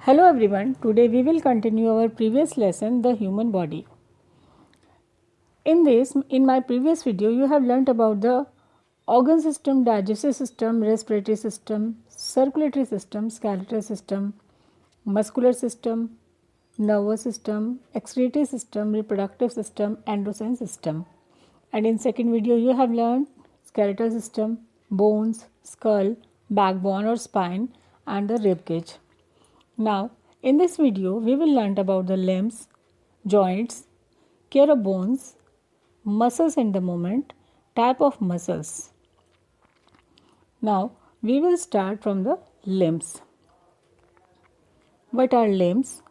Hello everyone, today we will continue our previous lesson, the human body. In my previous video, you have learnt about the organ system, digestive system, respiratory system, circulatory system, skeletal system, muscular system, nervous system, excretory system, reproductive system, endocrine system. And in second video, you have learned skeletal system, bones, skull, backbone or spine, and the rib cage. Now, in this video, we will learn about the limbs, joints, care of bones, muscles and the movement, type of muscles. Now, we will start from the limbs. What are limbs?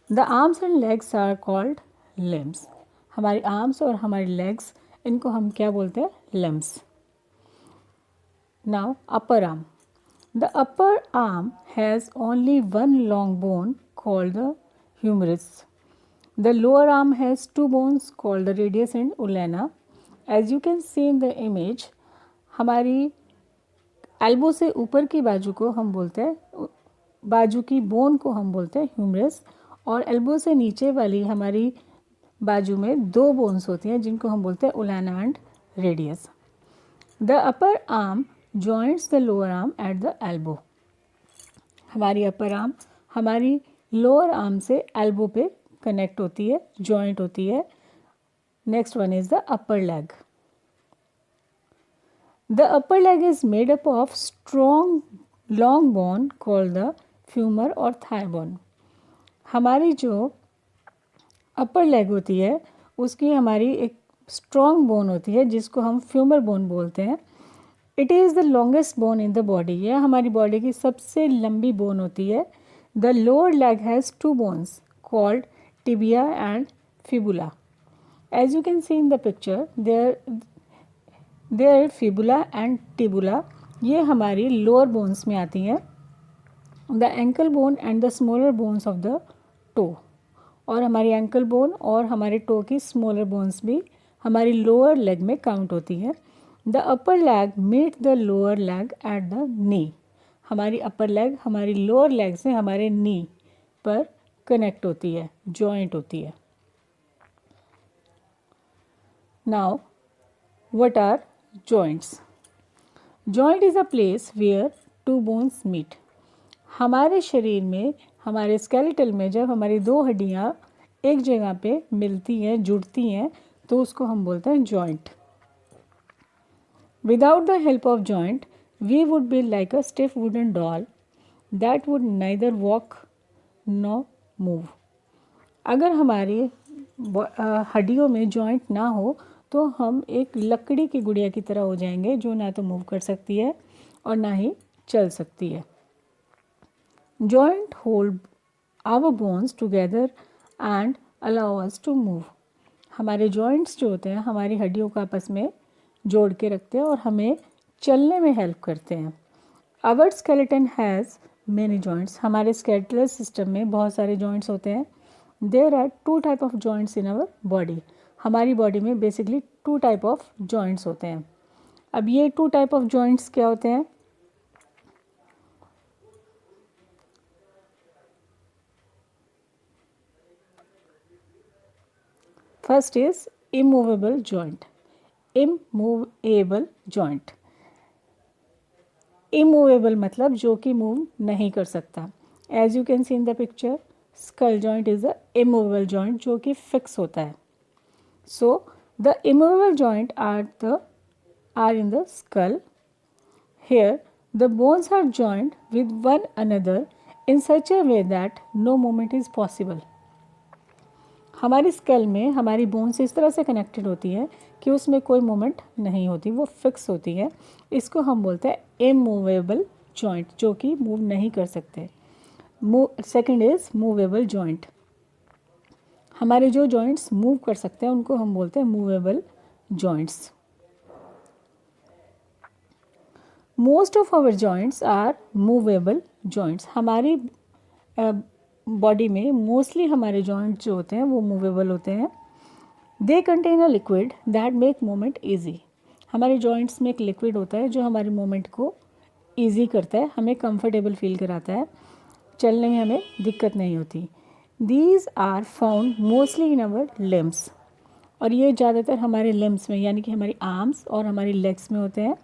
The arms and legs are called limbs. हमारी arms और हमारी legs इनको हम क्या बोलते हैं? Limbs. Now, upper arm. The upper arm has only one long bone called the humerus. The lower arm has two bones called the radius and ulna. As you can see in the image, हमारी elbow से ऊपर की बाजू को हम बोलते हैं, बाजू की बोन को हम बोलते हैं ह्यूमरस, और एल्बो से नीचे वाली हमारी बाजू में दो बोन्स होती हैं जिनको हम बोलते हैं ulna and radius. The upper arm joints the lower arm at the elbow. हमारी अपर आर्म हमारी लोअर आर्म से एल्बो पे कनेक्ट होती है, जॉइंट होती है. Next one is the upper leg. The upper leg is made up of strong long bone called the femur और thigh bone. हमारी जो अपर लेग होती है उसकी हमारी एक स्ट्रॉन्ग बोन होती है जिसको हम फ्यूमर बोन बोलते हैं. It is the longest bone in the body. यह हमारी बॉडी की सबसे लंबी बोन होती है. The lower leg has two bones called tibia and fibula. As you can see in the picture there fibula and tibula ये हमारी lower bones में आती हैं. The ankle bone and the smaller bones of the toe. और हमारी ankle bone और हमारे to की स्मॉलर बोन्स भी हमारी लोअर लेग में काउंट होती हैं. The upper leg meet the lower leg at the knee. हमारी अपर लेग हमारी लोअर लेग से हमारे नी पर कनेक्ट होती है, जॉइंट होती है. Now what are joints? Joint is a place where two bones meet. हमारे शरीर में, हमारे स्केलेटल में जब हमारी दो हड्डियाँ एक जगह पे मिलती हैं, जुड़ती हैं, तो उसको हम बोलते हैं joint. Without the help of joint, we would be like a stiff wooden doll that would neither walk nor move. अगर हमारी हड्डियों में जॉइंट ना हो तो हम एक लकड़ी की गुड़िया की तरह हो जाएंगे जो ना तो मूव कर सकती है और ना ही चल सकती है. Joint hold our bones together and allow us to move. हमारे जॉइंट्स जो होते हैं हमारी हड्डियों को आपस में जोड़ के रखते हैं और हमें चलने में हेल्प करते हैं. Our skeleton has many joints. हमारे स्केलेटल सिस्टम में बहुत सारे जॉइंट्स होते हैं. There are two type of joints in our body. हमारी बॉडी में basically two type of joints होते हैं. अब ये टू टाइप ऑफ जॉइंट्स क्या होते हैं? First is immovable joint. Immovable joint. Immovable मतलब जो कि मूव नहीं कर सकता. As you can see in the picture, skull joint is a immovable joint जो कि फिक्स होता है. So the immovable joint are in the skull. Here the bones are joint with one another in such a way that no movement is possible. हमारी skull में हमारी bones इस तरह से कनेक्टेड होती है कि उसमें कोई मूवमेंट नहीं होती, वो फिक्स होती है. इसको हम बोलते हैं इमूवेबल जॉइंट, जो कि मूव नहीं कर सकते. Second is movable joint. हमारे जो जॉइंट्स मूव कर सकते हैं उनको हम बोलते हैं movable joints. Most of our joints are movable joints. हमारी बॉडी में मोस्टली हमारे जॉइंट्स जो होते हैं वो मूवेबल होते हैं. They contain a liquid that make movement easy. हमारे जॉइंट्स में एक लिक्विड होता है जो हमारे मूवमेंट को ईजी करता है, हमें कंफर्टेबल फील कराता है. चलने में हमें दिक्कत नहीं होती। These are found mostly in our limbs, और ये ज़्यादातर हमारे लिम्स में यानी कि हमारी आर्म्स और हमारी लेग्स में होते हैं।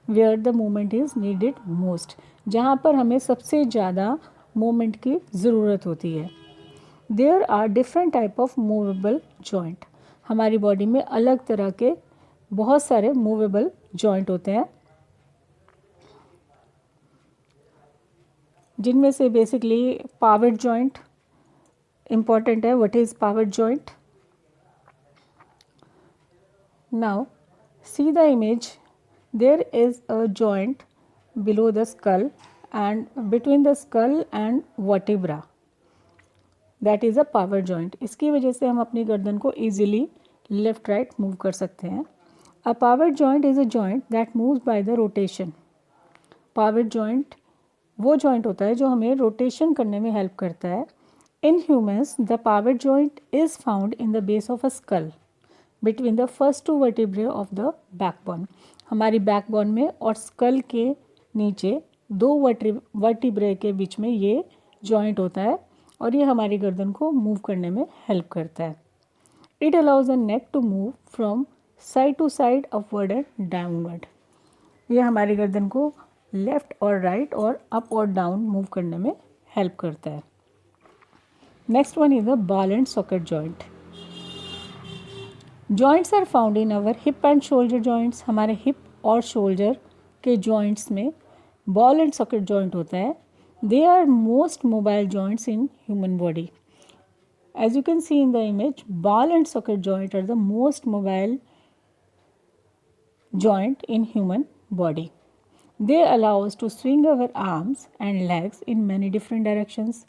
Where the movement is needed most, जहाँ पर हमें सबसे ज़्यादा मूवमेंट की ज़रूरत होती है। There are different type of movable joint, हमारी बॉडी में अलग तरह के बहुत सारे मूवेबल जॉइंट होते हैं, जिनमें से बेसिकली पावर्ड जॉइंट इम्पॉर्टेंट है। What is powered joint? Now see the image, there is a joint below the skull and between the skull and vertebra, that is a power joint. इसकी वजह से हम अपनी गर्दन को easily left right move कर सकते हैं। A power joint is a joint that moves by the rotation. Power joint वो joint होता है जो हमें rotation करने में help करता है। In humans, the power joint is found in the base of a skull between the first two vertebrae of the backbone. हमारी backbone में और skull के नीचे दो वर्टिब्रे के बीच में ये जॉइंट होता है, और ये हमारी गर्दन को मूव करने में हेल्प करता है। It allows a neck to move from side to side, upward and downward. ये हमारी गर्दन को लेफ्ट और राइट और अप और डाउन मूव करने में हेल्प करता है। Next one is the ball and socket joint. Joints are found in our hip and shoulder joints. हमारे हिप और शोल्डर के जॉइंट्स में बॉल एंड सॉकेट जॉइंट होता है। They are most mobile joints in human body. As you can see in the image, ball and socket joint are the most mobile joint in human body. They allow us to swing our arms and legs in many different directions.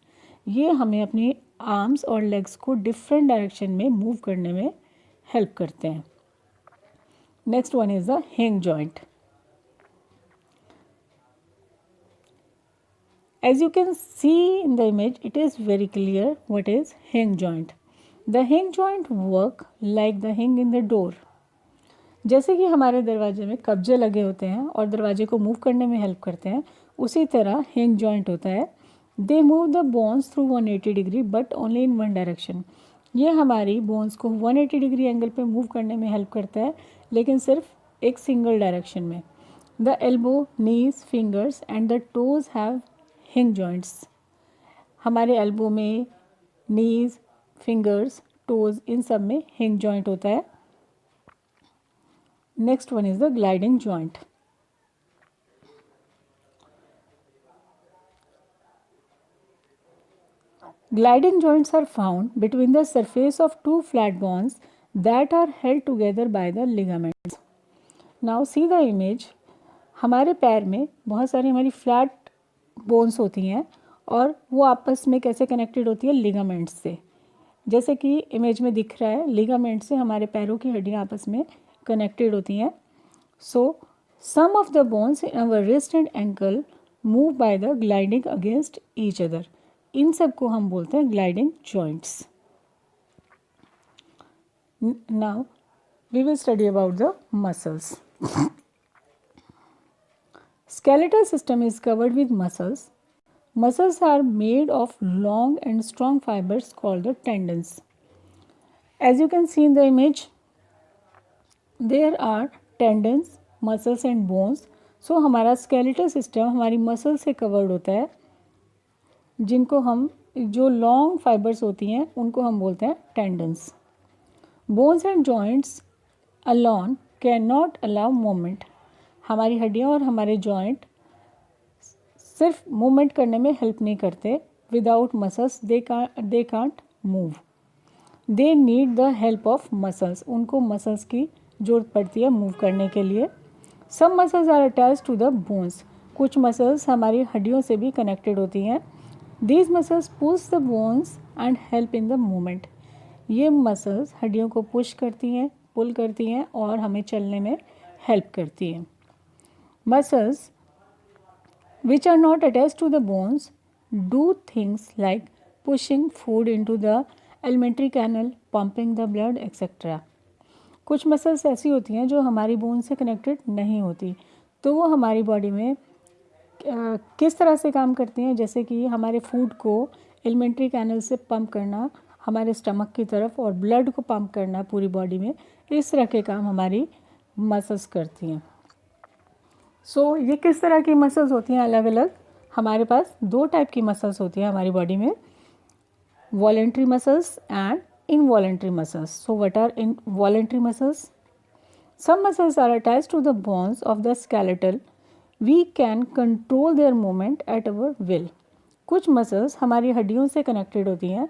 ये हमें अपनी arms और legs को different direction में move करने में help करते हैं। नेक्स्ट वन इज द हिंग joint. As you can see in the image, it is very clear what is hinge joint. The hinge joint work like the hinge in the door. जैसे कि हमारे दरवाजे में कब्जे लगे होते हैं और दरवाजे को मूव करने में हेल्प करते हैं, उसी तरह hinge joint होता है। They move the bones through 180 degree but only in one direction. ये हमारी बोन्स को 180 डिग्री एंगल पे मूव करने में हेल्प करता है, लेकिन सिर्फ एक सिंगल डायरेक्शन में। The elbow, knees, fingers and the toes have हिंग जॉइंट्स। हमारे एल्बो में, नीज, फिंगर्स, टोज, इन सब में हिंग जॉइंट होता है। Next one is the gliding joint. Gliding joints are found between the surface of two flat bones that are held together by the ligaments. Now see the image. हमारे पैर में बहुत सारी हमारी फ्लैट बोन्स होती हैं और वो आपस में कैसे कनेक्टेड होती है? लिगामेंट्स से। जैसे कि इमेज में दिख रहा है, लिगामेंट से हमारे पैरों की हड्डियाँ आपस में कनेक्टेड होती हैं। So some of the bones in our wrist and ankle move by the gliding against each other. इन सब को हम बोलते हैं gliding joints. Now we will study about the muscles. Skeletal system is covered with muscles. Muscles are made of long and strong fibers called the tendons. As you can see in the image, there are tendons, muscles and bones. So हमारा skeletal system हमारी muscle से covered होता है, जिनको हम, जो long fibers होती हैं उनको हम बोलते हैं tendons. Bones and joints alone cannot allow movement. हमारी हड्डियाँ और हमारे जॉइंट सिर्फ मूवमेंट करने में हेल्प नहीं करते। Without muscles they can't move. They need the help of muscles. उनको मसल्स की ज़रूरत पड़ती है मूव करने के लिए। Some muscles are attach to the bones. कुछ मसल्स हमारी हड्डियों से भी कनेक्टेड होती हैं। These muscles push the bones and help in the movement. ये मसल्स हड्डियों को पुश करती हैं, पुल करती हैं और हमें चलने में हेल्प करती हैं। Muscles which are not attached to the bones do things like pushing food into the alimentary canal, pumping the blood, etc. कुछ मसल्स ऐसी होती हैं जो हमारी बोन से कनेक्टेड नहीं होती, तो वो हमारी बॉडी में किस तरह से काम करती हैं, जैसे कि हमारे फूड को एलिमेंट्री कैनल से पंप करना हमारे स्टमक की तरफ और ब्लड को पंप करना पूरी बॉडी में, इस तरह के काम हमारी मसल्स करती हैं। सो ये किस तरह की मसल्स होती हैं अलग अलग? हमारे पास दो टाइप की मसल्स होती हैं हमारी बॉडी में, voluntary muscles and involuntary muscles. So what are involuntary muscles? Some muscles are attached to the bones of the skeletal. We can control their movement at our will. कुछ muscles हमारी हड्डियों से connected होती हैं,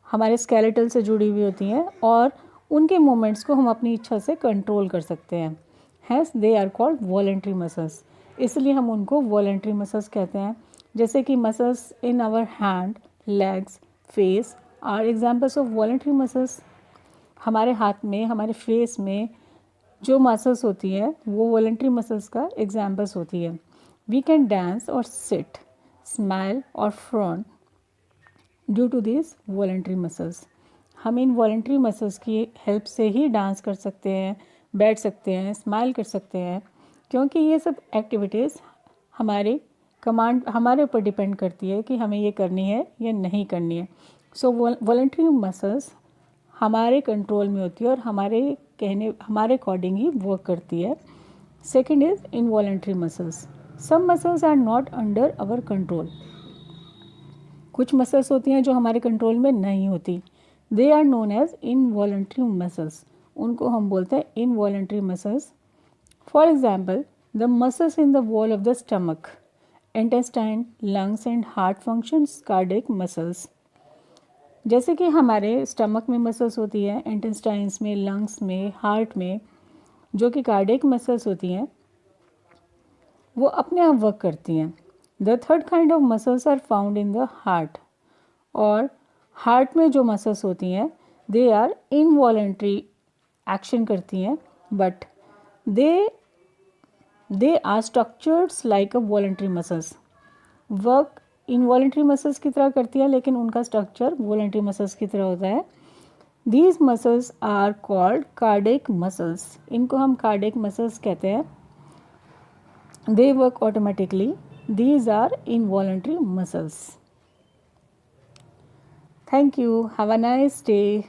हमारे skeletal से जुड़ी हुई होती हैं और उनके मूवमेंट्स को हम अपनी इच्छा से कंट्रोल कर सकते हैं। Hence they are called voluntary muscles, इसलिए हम उनको वॉलेंट्री मसल्स कहते हैं। जैसे कि muscles in our hand, legs, face are examples of voluntary muscles. हमारे हाथ में, हमारे फेस में जो मसल्स होती है वो वॉलेंट्री मसल्स का एग्जाम्पल्स होती है। वी कैन डांस और सिट, स्माइल और frown due to this voluntary muscles. हम इन वॉलेंट्री मसल्स की हेल्प से ही डांस कर सकते हैं, बैठ सकते हैं, स्माइल कर सकते हैं, क्योंकि ये सब एक्टिविटीज़ हमारे ऊपर डिपेंड करती है कि हमें ये करनी है या नहीं करनी है। सो वॉलेंट्री मसल्स हमारे कंट्रोल में होती है और हमारे अकॉर्डिंग ही वर्क करती है। Second is involuntary muscles. Some muscles are not under our control. कुछ मसल्स होती हैं जो हमारे कंट्रोल में नहीं होती, they are known as involuntary muscles. उनको हम बोलते हैं involuntary muscles. For example, the muscles in the wall of the stomach, intestine, lungs and heart functions, cardiac muscles. जैसे कि हमारे स्टमक में मसल्स होती है, इंटेस्टाइन्स में, लंग्स में, हार्ट में, जो कि कार्डियक मसल्स होती हैं, वो अपने आप वर्क करती हैं। The third kind of muscles are found in the heart. और हार्ट में जो मसल्स होती हैं दे आर इनवॉलेंट्री एक्शन करती हैं, but they are structures like a voluntary muscles. Work involuntary muscles की तरह करती है लेकिन उनका स्ट्रक्चर वॉलेंट्री मसल्स की तरह होता है। These muscles are called cardiac muscles. इनको हम कार्डियक मसल्स कहते हैं। They work automatically. These are involuntary muscles. Thank you. Have a nice day.